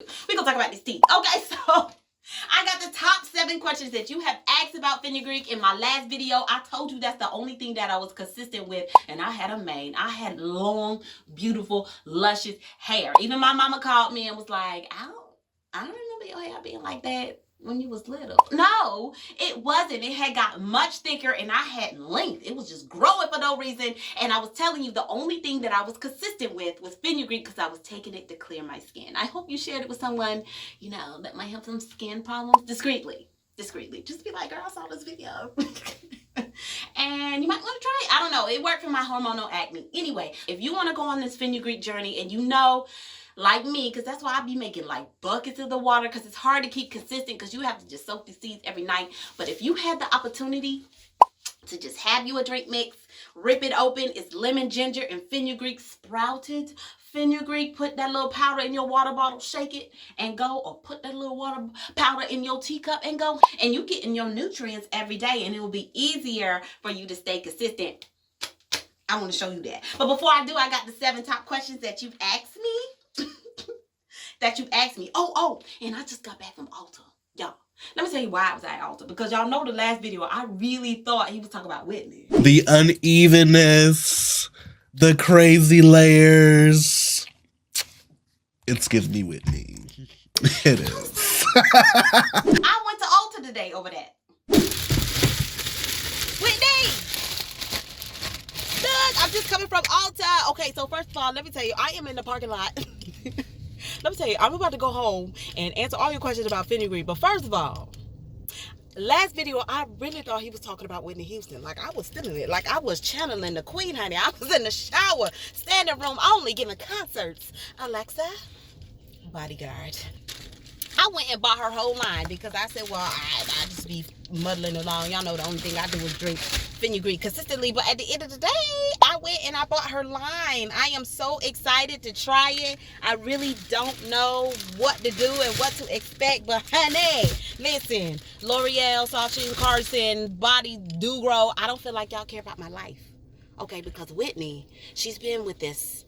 We're gonna talk about this tea. Okay, so I got the top 7 questions that you have asked about fenugreek. In my last video, I told you that's the only thing that I was consistent with, and I had a mane. I had long, beautiful, luscious hair. Even my mama called me and was like, I don't remember your hair being like that when you was little. No, it wasn't. It had got much thicker and I had length. It was just growing for no reason. And I was telling you the only thing that I was consistent with was fenugreek because I was taking it to clear my skin. I hope you shared it with someone, you know, that might have some skin problems. Discreetly. Just be like, girl, I saw this video. And you might want to try it. I don't know. It worked for my hormonal acne. Anyway, if you want to go on this fenugreek journey and you know, like me, because that's why I be making like buckets of the water, because it's hard to keep consistent because you have to just soak the seeds every night. But if you had the opportunity to just have you a drink mix, rip it open, it's lemon, ginger, and fenugreek sprouted fenugreek. Put that little powder in your water bottle, shake it and go, or put that little water powder in your teacup and go, and you getting your nutrients every day, and it will be easier for you to stay consistent. I want to show you that. But before I do, I got the 7 top questions that you've asked me. Oh, and I just got back from Ulta. Y'all, let me tell you why I was at Ulta. Because y'all know the last video, I really thought he was talking about Whitney. The unevenness, the crazy layers. It gives me Whitney. It is. I went to Ulta today over that. Whitney! Look, I'm just coming from Ulta. Okay, so first of all, let me tell you, I am in the parking lot. Let me tell you, I'm about to go home and answer all your questions about fenugreek. But first of all, last video, I really thought he was talking about Whitney Houston. Like, I was stealing it. Like, I was channeling the queen, honey. I was in the shower, standing room only, giving concerts. Alexa, bodyguard. I went and bought her whole line because I said, well, I just be muddling along. Y'all know the only thing I do is drink fenugreek consistently. But at the end of the day, I went and I bought her line. I am so excited to try it. I really don't know what to do and what to expect. But honey, listen, L'Oreal, Saatchi & Carson, Body Do Grow. I don't feel like y'all care about my life. Okay, because Whitney, she's been with this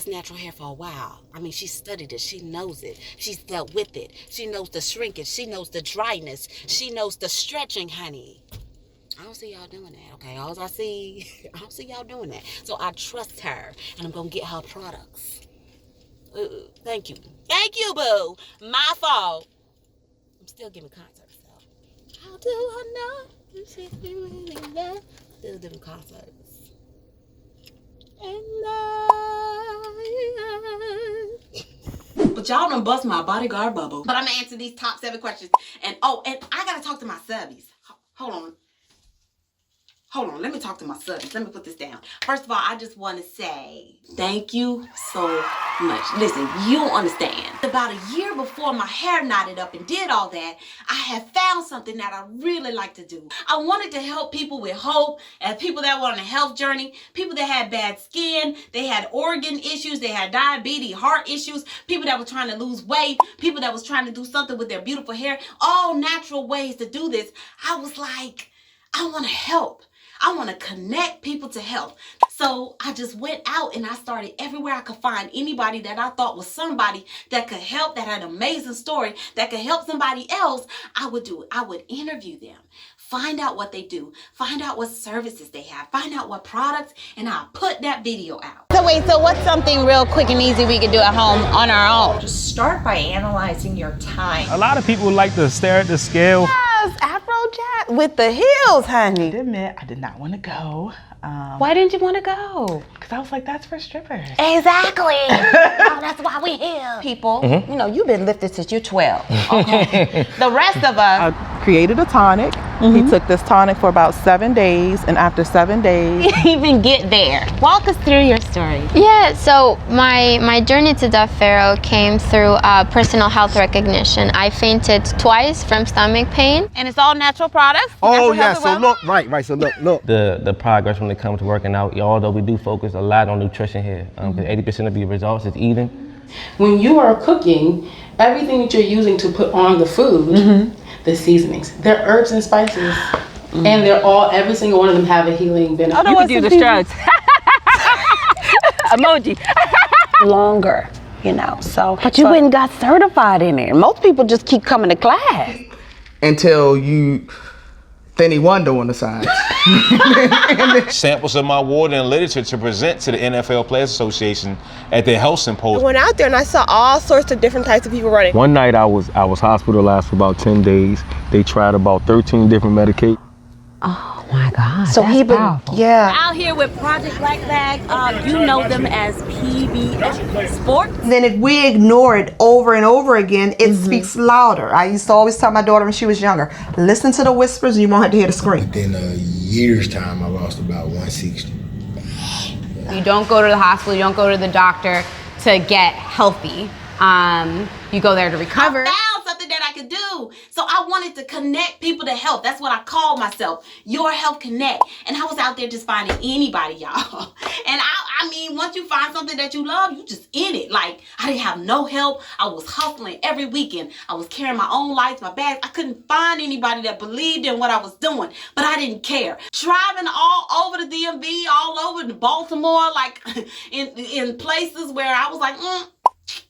natural hair for a while. I mean, she studied it. She knows it. She's dealt with it. She knows the shrinkage. She knows the dryness. She knows the stretching, honey. I don't see y'all doing that, okay? I don't see y'all doing that. So I trust her, and I'm going to get her products. Thank you. Thank you, boo. My fault. I'm still giving concerts, though. How do I know you see me really love? Still doing concerts. But y'all done bust my bodyguard bubble. But I'm gonna answer these top 7 questions. And I gotta talk to my subbies. Hold on, let me talk to my subbies. Let me put this down. First of all, I just want to say thank you so much. Listen, you don't understand. About a year before my hair knotted up and did all that, I had found something that I really like to do. I wanted to help people with hope, and people that were on a health journey, people that had bad skin, they had organ issues, they had diabetes, heart issues, people that were trying to lose weight, people that was trying to do something with their beautiful hair, all natural ways to do this. I was like, I want to help. I want to connect people to health. So I just went out and I started everywhere I could find anybody that I thought was somebody that could help, that had an amazing story, that could help somebody else. I would do it. I would interview them, find out what they do, find out what services they have, find out what products, and I'll put that video out. So wait, so what's something real quick and easy we could do at home on our own? Just start by analyzing your time. A lot of people like to stare at the scale. Yes, Afrojack with the heels, honey. I admit, I did not want to go. Why didn't you want to go? Because I was like, that's for strippers. Exactly. Oh, that's why we here. People, you know, you've been lifted since you're 12. Okay. The rest of us. I created a tonic. He took this tonic for about 7 days, and after 7 days, even get there. Walk us through your story. Yeah, so my journey to Death Pharaoh came through personal health recognition. I fainted twice from stomach pain. And it's all natural products? Oh, yeah, so look, right, so look. The progress when it comes to working out, although we do focus a lot on nutrition here, because 80% of your results is eating. When you are cooking, everything that you're using to put on the food, the seasonings, they're herbs and spices, and they're all, every single one of them have a healing benefit. You can do the struts. Emoji. Longer. you know. So, but you went and got certified in it. Most people just keep coming to class until you Thinny Wonder on the side. Samples of my water and literature to present to the NFL Players Association at their health symposium. I went out there and I saw all sorts of different types of people running. One night I was hospitalized for about 10 days. They tried about 13 different medications. Oh my God. So that's powerful. Out here with Project Black Bag, you know them as PBS Sports. Then if we ignore it over and over again, it speaks louder. I used to always tell my daughter when she was younger, listen to the whispers and you won't have to hear the scream. Within a year's time, I lost about 160. You don't go to the hospital, you don't go to the doctor to get healthy. You go there to recover. I found something that I could do. So I wanted to connect people to health. That's what I call myself, Your Health Connect. And I was out there just finding anybody, y'all. And I mean, once you find something that you love, you just in it. Like, I didn't have no help. I was hustling every weekend. I was carrying my own lights, my bags. I couldn't find anybody that believed in what I was doing, but I didn't care. Driving all over the DMV, all over Baltimore, like in places where I was like,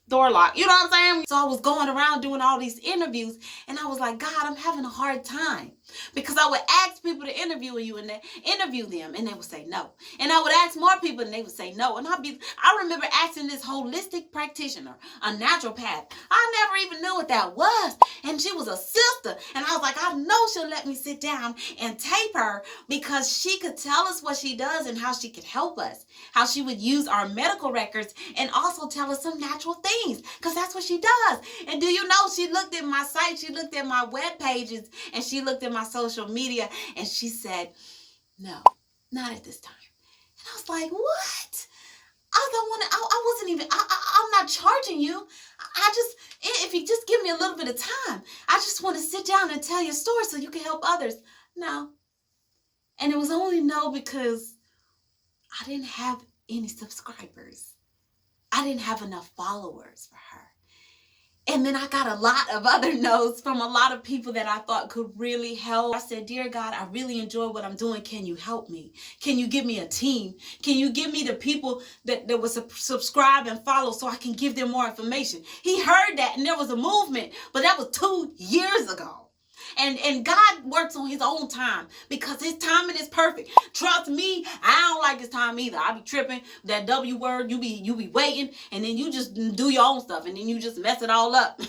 door lock, you know what I'm saying? So I was going around doing all these interviews and I was like, God, I'm having a hard time, because I would ask people to interview you and they interview them and they would say no. And I would ask more people and they would say no. And I remember asking this holistic practitioner, a naturopath. I never even knew what that was. And she was a sister. And I was like, I know she'll let me sit down and tape her, because she could tell us what she does and how she could help us, how she would use our medical records and also tell us some natural things, because that's what she does. And do you know, she looked at my site, she looked at my web pages, and she looked at my social media, and she said, no, not at this time. And I was like, what? I don't want to, I wasn't even, I'm not charging you. I just, if you just give me a little bit of time, I just want to sit down and tell your story so you can help others. No. And it was only no because I didn't have any subscribers. I didn't have enough followers for her. And then I got a lot of other no's from a lot of people that I thought could really help. I said, dear God, I really enjoy what I'm doing. Can you help me? Can you give me a team? Can you give me the people that would subscribe and follow so I can give them more information? He heard that and there was a movement, but that was 2 years ago. And God works on his own time, because his timing is perfect. Trust me, I don't like his time either. I be tripping that W word. You be waiting, and then you just do your own stuff, and then you just mess it all up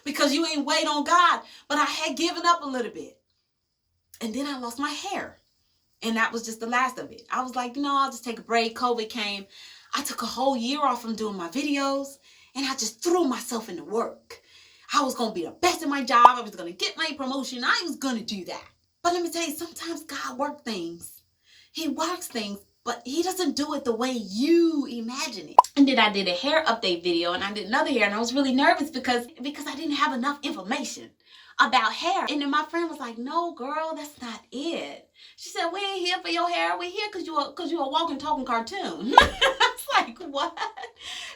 because you ain't wait on God. But I had given up a little bit, and then I lost my hair, and that was just the last of it. I was like, I'll just take a break. COVID came. I took a whole year off from doing my videos, and I just threw myself into work. I was going to be the best at my job. I was going to get my promotion. I was going to do that. But let me tell you, sometimes God works things. He works things, but he doesn't do it the way you imagine it. And then I did a hair update video, and I did another hair, and I was really nervous because I didn't have enough information about hair. And then my friend was like, no, girl, that's not it. She said, we ain't here for your hair. We're here because you're a walking, talking cartoon. I was like, what?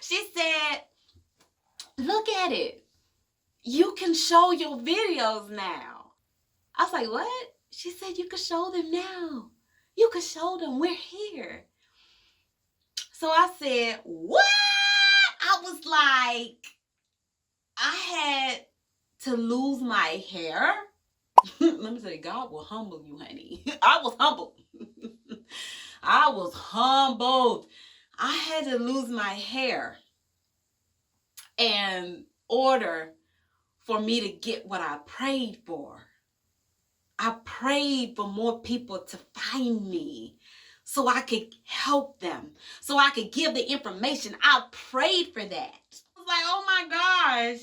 She said, look at it. You can show your videos now. I was like, what? She said, you can show them now. You can show them we're here. So I said, what? I was like, I had to lose my hair. Let me say, God will humble you, honey. I was humbled. I was humbled. I had to lose my hair in order for me to get what I prayed for. I prayed for more people to find me so I could help them, so I could give the information. I prayed for that. I was like, oh my gosh,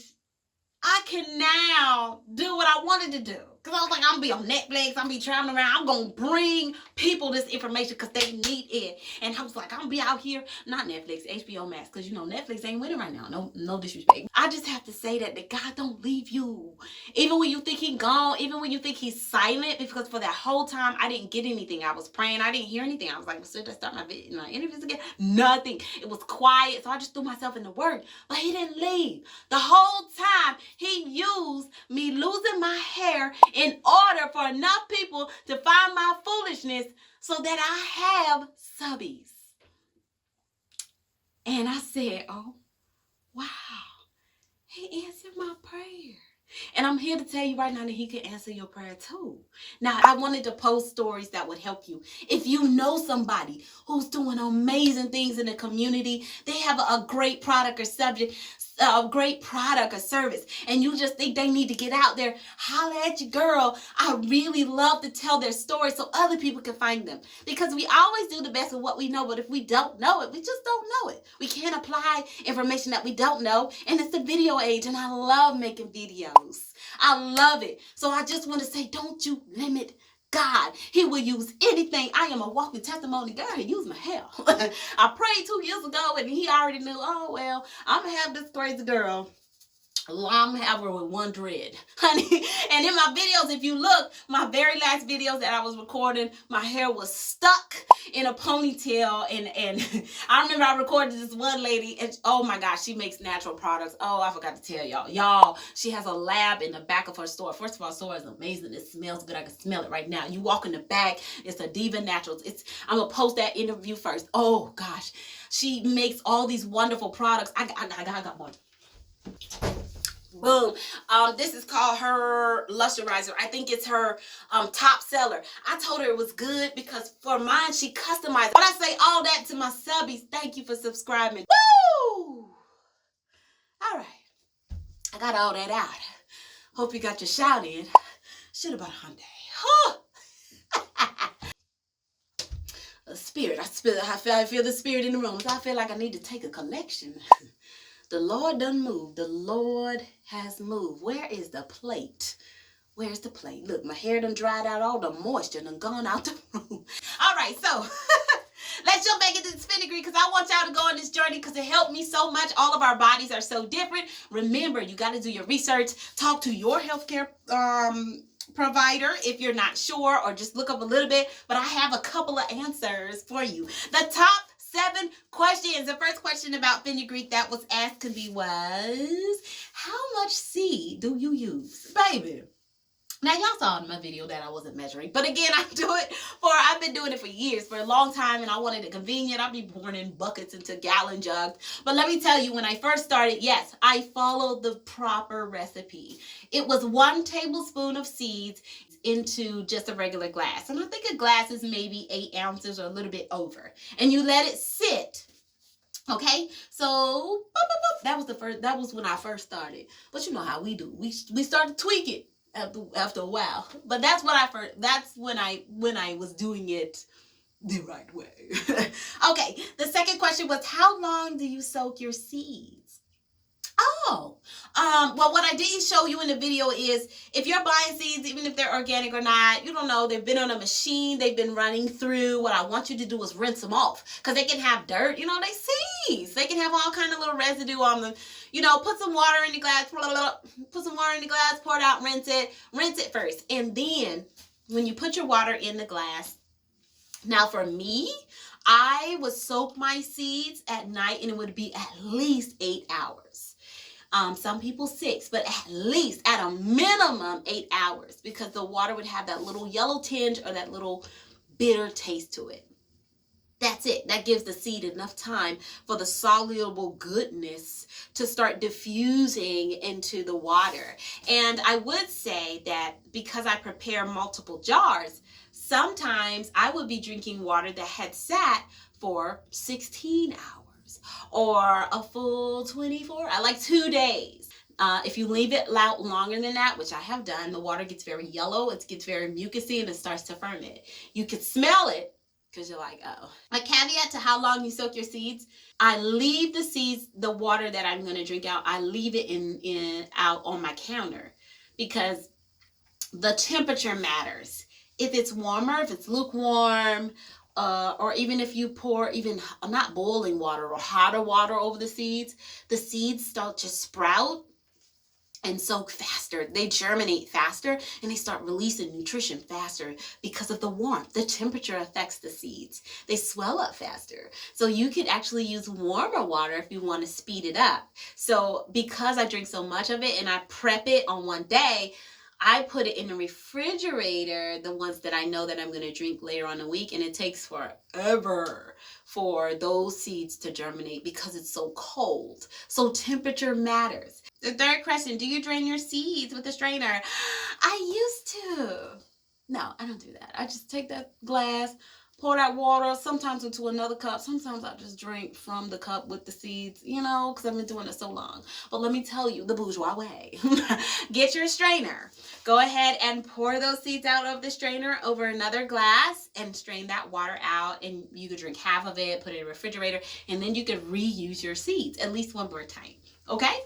I can now do what I wanted to do. Because I was like, I'm going to be on Netflix. I'm going to be traveling around. I'm going to bring people this information because they need it. And I was like, I'm going to be out here. Not Netflix, HBO Max. Because, Netflix ain't winning right now. No disrespect. I just have to say that God don't leave you. Even when you think he's gone. Even when you think he's silent. Because for that whole time, I didn't get anything. I was praying. I didn't hear anything. I was like, should I start my interviews again? Nothing. It was quiet. So I just threw myself in the work. But he didn't leave. The whole time, he used me losing my hair in order for enough people to find my foolishness so that I have subbies. And I said, oh wow, he answered my prayer. And I'm here to tell you right now that he can answer your prayer too. Now, I wanted to post stories that would help you. If you know somebody who's doing amazing things in the community, they have a great product or service, and you just think they need to get out there, holla at your girl. I really love to tell their story so other people can find them. Because we always do the best with what we know, but if we don't know it, we just don't know it. We can't apply information that we don't know, and it's the video age, and I love making videos. I love it. So I just want to say, don't you limit God. He will use anything. I am a walking testimony. God, he used my hair. I prayed 2 years ago and he already knew, oh, well, I'm going to have this crazy girl. I'm have her with one dread, honey. And in my videos, if you look, my very last videos that I was recording, my hair was stuck in a ponytail. And I remember I recorded this one lady, and oh my gosh, she makes natural products. Oh, I forgot to tell y'all. She has a lab in the back of her store. First of all, store is amazing. It smells good. I can smell it right now. You walk in the back, it's a Diva Naturals. I'm gonna post that interview first. Oh gosh, she makes all these wonderful products. I got one. Boom. This is called her Luxurizer. I think it's her top seller. I told her it was good because for mine, she customized. When I say all that to my subbies, thank you for subscribing. Woo! All right. I got all that out. Hope you got your shout in. Shit about Hyundai. Huh. A spirit. I feel the spirit in the room. I feel like I need to take a collection. The Lord done moved. The Lord has moved. Where is the plate? Where's the plate? Look, my hair done dried out. All the moisture done gone out the room. All right, so let's jump back into this fenugreek because I want y'all to go on this journey because it helped me so much. All of our bodies are so different. Remember, you got to do your research. Talk to your healthcare provider if you're not sure, or just look up a little bit. But I have a couple of answers for you. The top 7 questions. The first question about fenugreek that was asked to me was, how much seed do you use? Baby. Now, y'all saw in my video that I wasn't measuring. But again, I've been doing it for years, for a long time, and I wanted it convenient. I'd be pouring in buckets into gallon jugs. But let me tell you, when I first started, yes, I followed the proper recipe. It was 1 tablespoon of seeds into just a regular glass. And I think a glass is maybe 8 ounces or a little bit over. And you let it sit. Okay, so that was when I first started. But you know how we do. We start to tweak it after a while. But that's when I was doing it the right way. Okay, the second question was, how long do you soak your seeds? Oh, well, what I didn't show you in the video is if you're buying seeds, even if they're organic or not, you don't know, they've been on a machine, they've been running through. What I want you to do is rinse them off because they can have dirt, they seeds. They can have all kind of little residue on them. Put some water in the glass, pour it out, rinse it first. And then when you put your water in the glass, now for me, I would soak my seeds at night and it would be at least 8 hours. Some people 6, but at a minimum 8 hours because the water would have that little yellow tinge or that little bitter taste to it. That's it. That gives the seed enough time for the soluble goodness to start diffusing into the water. And I would say that because I prepare multiple jars, sometimes I would be drinking water that had sat for 16 hours. Or a full 24, I like 2 days. If you leave it out longer than that, which I have done, the water gets very yellow, it gets very mucousy, and it starts to ferment. You can smell it because you're like, oh. A caveat to how long you soak your seeds, I leave the seeds, the water that I'm going to drink out, I leave it out on my counter because the temperature matters. If it's warmer, if it's lukewarm, or even if you pour not boiling water or hotter water over the seeds start to sprout and soak faster. They germinate faster and they start releasing nutrition faster because of the warmth. The temperature affects the seeds. They swell up faster. So you could actually use warmer water if you want to speed it up. So because I drink so much of it and I prep it on one day, I put it in the refrigerator, the ones that I know that I'm going to drink later on the week, and it takes forever for those seeds to germinate because it's so cold. So temperature matters. The third question, do you drain your seeds with a strainer? I used to. No, I don't do that. I just take that glass, pour that water, sometimes into another cup. Sometimes I just drink from the cup with the seeds, you know, because I've been doing it so long. But let me tell you, the bourgeois way. Get your strainer. Go ahead and pour those seeds out of the strainer over another glass and strain that water out. And you could drink half of it, put it in the refrigerator, and then you could reuse your seeds at least one more time. Okay?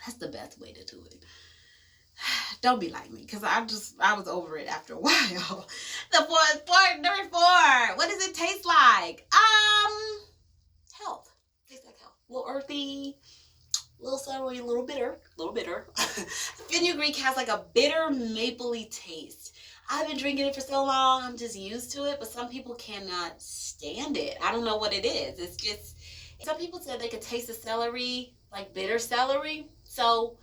That's the best way to do it. Don't be like me, because I was over it after a while. Number 4. What does it taste like? Health. Tastes like health. A little earthy, a little sour, a little bitter. Fenugreek has like a bitter, mapley taste. I've been drinking it for so long, I'm just used to it, but some people cannot stand it. I don't know what it is. It's just, some people said they could taste the celery, like bitter celery. So,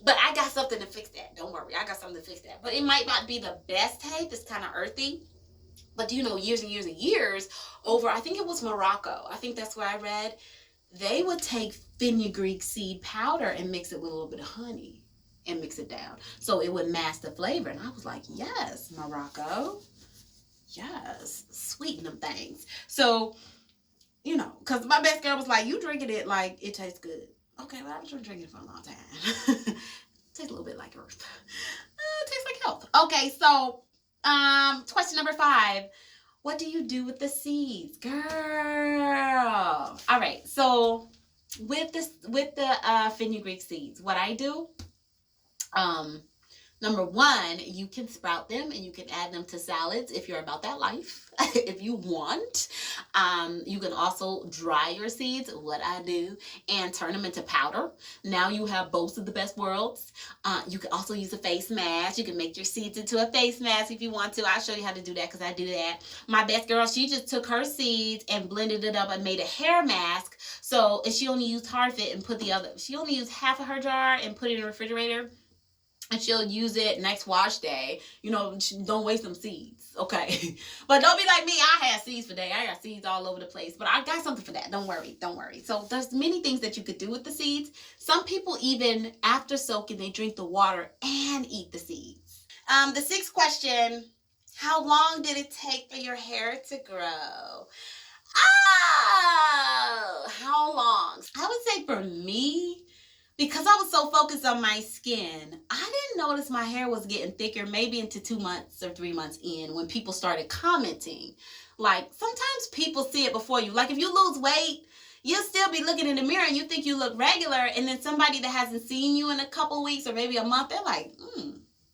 but I got something to fix that. Don't worry, I got something to fix that. But it might not be the best taste. It's kind of earthy. But you know, years and years and years over, I think it was Morocco. I think that's where I read. They would take fenugreek seed powder and mix it with a little bit of honey and mix it down. So it would mask the flavor. And I was like, yes, Morocco. Yes, sweeten them things. So, you know, because my best girl was like, you drinking it like it tastes good. Okay, well, I've been drinking it for a long time. Tastes a little bit like earth. Tastes like health. Okay, so question number 5. What do you do with the seeds, girl? All right, so with the fenugreek seeds, what I do, number 1, you can sprout them and you can add them to salads if you're about that life, if you want. You can also dry your seeds, what I do, and turn them into powder. Now you have both of the best worlds. You can also use a face mask. You can make your seeds into a face mask if you want to. I'll show you how to do that because I do that. My best girl, she just took her seeds and blended it up and made a hair mask. So, and she only used Harfit and she only used half of her jar and put it in the refrigerator. And she'll use it next wash day. You know, don't waste them seeds, okay? But don't be like me. I had seeds for days. I got seeds all over the place. But I got something for that. Don't worry. So there's many things that you could do with the seeds. Some people even, after soaking, they drink the water and eat the seeds. The 6th question, how long did it take for your hair to grow? How long? I would say for me, because I was so focused on my skin, I didn't notice my hair was getting thicker maybe into 2 months or 3 months in when people started commenting. Like, sometimes people see it before you. Like, if you lose weight, you'll still be looking in the mirror and you think you look regular, and then somebody that hasn't seen you in a couple weeks or maybe a month, they're like,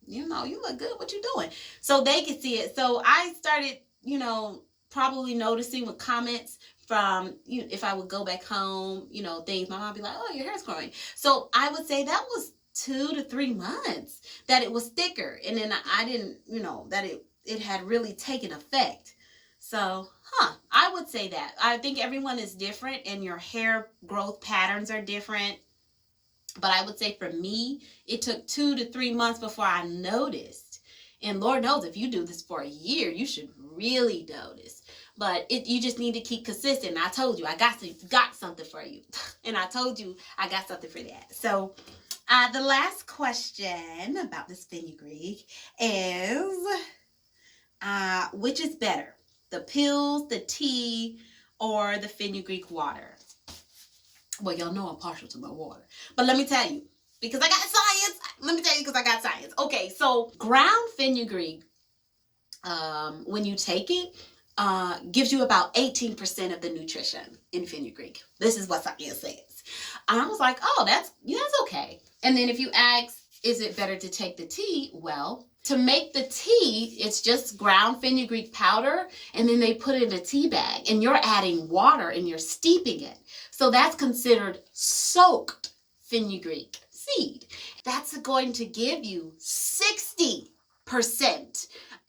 you know, you look good. What you doing? So they could see it. So I started, you know, probably noticing with comments from, you know, if I would go back home, you know, things, my mom would be like, oh, your hair's growing. So I would say that was 2 to 3 months that it was thicker. And then I didn't, you know, that it had really taken effect. So, I would say that. I think everyone is different and your hair growth patterns are different. But I would say for me, it took 2 to 3 months before I noticed. And Lord knows if you do this for a year, you should really notice. But you just need to keep consistent. I told you I got something for you. And I told you I got something for that. So the last question about this fenugreek is, which is better? The pills, the tea, or the fenugreek water? Well, y'all know I'm partial to my water. But let me tell you, because I got science. Let me tell you because I got science. Okay, so ground fenugreek, when you take it, gives you about 18% of the nutrition in fenugreek. This is what science says. And I was like, oh, that's okay. And then if you ask, is it better to take the tea? Well, to make the tea, it's just ground fenugreek powder, and then they put it in a tea bag, and you're adding water and you're steeping it. So that's considered soaked fenugreek seed. That's going to give you 60%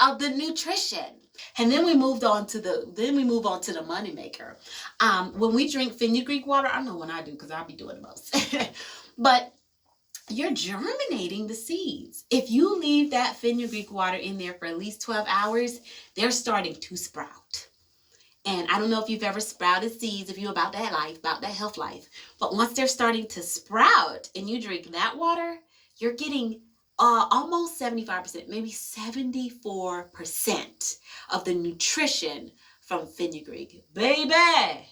of the nutrition. And then we move on to the moneymaker. When we drink fenugreek water, I know when I do because I'll be doing the most. But you're germinating the seeds. If you leave that fenugreek water in there for at least 12 hours, they're starting to sprout. And I don't know if you've ever sprouted seeds, if you're about that life, about that health life. But once they're starting to sprout and you drink that water, you're getting almost 75%, maybe 74% of the nutrition from fenugreek. Baby,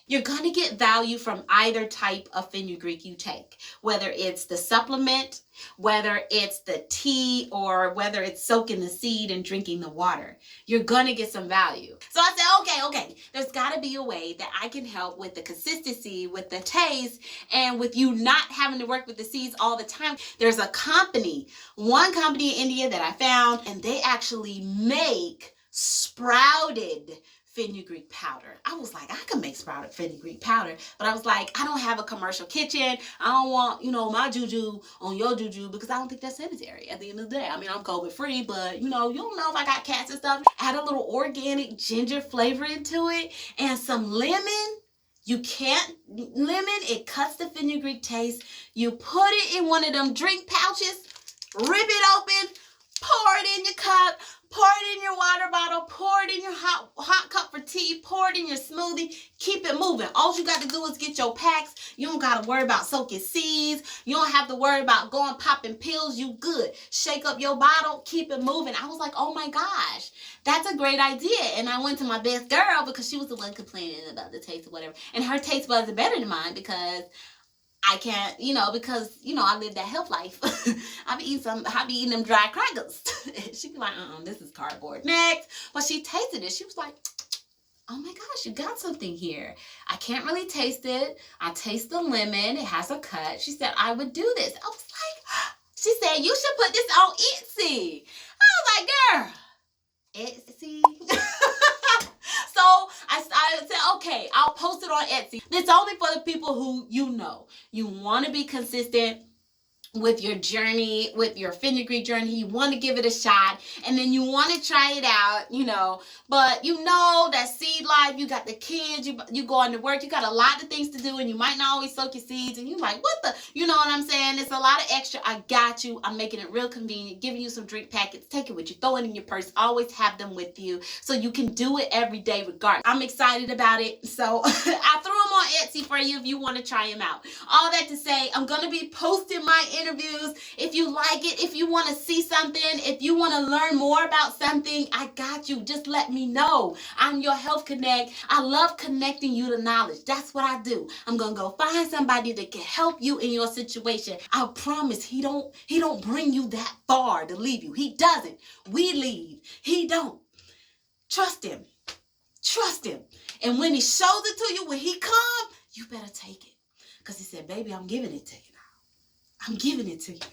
you're gonna get value from either type of fenugreek you take, whether it's the supplement, whether it's the tea, or whether it's soaking the seed and drinking the water. You're gonna get some value. So I said, okay, there's gotta be a way that I can help with the consistency, with the taste, and with you not having to work with the seeds all the time. There's a company, one company in India that I found, and they actually make sprouted fenugreek powder. I was like, I can make sprouted fenugreek powder, but I was like, I don't have a commercial kitchen. I don't want, my juju on your juju, because I don't think that's sanitary at the end of the day. I mean, I'm COVID free, but you don't know if I got cats and stuff. Add a little organic ginger flavor into it and some lemon. You can't lemon, it cuts the fenugreek taste. You put it in one of them drink pouches, rip it open, pour it in your cup, pour it in your water bottle, pour it in your hot cup for tea, pour it in your smoothie, keep it moving. All you got to do is get your packs. You don't got to worry about soaking seeds. You don't have to worry about going popping pills. You good. Shake up your bottle, keep it moving. I was like, oh my gosh, that's a great idea. And I went to my best girl because she was the one complaining about the taste or whatever. And her taste buds are better than mine because I can't, because I live that health life. I be eating them dry crackers. She be like, this is cardboard. Next. But she tasted it. She was like, oh my gosh, you got something here. I can't really taste it. I taste the lemon. It has a cut. She said, I would do this. I was like, she said, you should put this on Etsy. I was like, girl, Etsy. So I said, okay, I'll post it on Etsy. It's only for the people who you want to be consistent with your journey, with your fenugreek journey. You want to give it a shot, and then you want to try it out, but that seed life, you got the kids, you going to work, you got a lot of things to do, and you might not always soak your seeds, and you're like, what the, you know what I'm saying? It's a lot of extra. I got you. I'm making it real convenient, giving you some drink packets. Take it with you, throw it in your purse, always have them with you so you can do it every day regardless. I'm excited about it, so I threw them on Etsy for you if you want to try them out. All that to say, I'm going to be posting my interviews. If you like it, if you want to see something, if you want to learn more about something, I got you. Just let me know. I'm your Health Connect. I love connecting you to knowledge. That's what I do. I'm going to go find somebody that can help you in your situation. I promise he don't bring you that far to leave you. He doesn't. We leave. He don't. Trust him. Trust him. And when he shows it to you, when he comes, you better take it. Because he said, baby, I'm giving it to you now. I'm giving it to you now.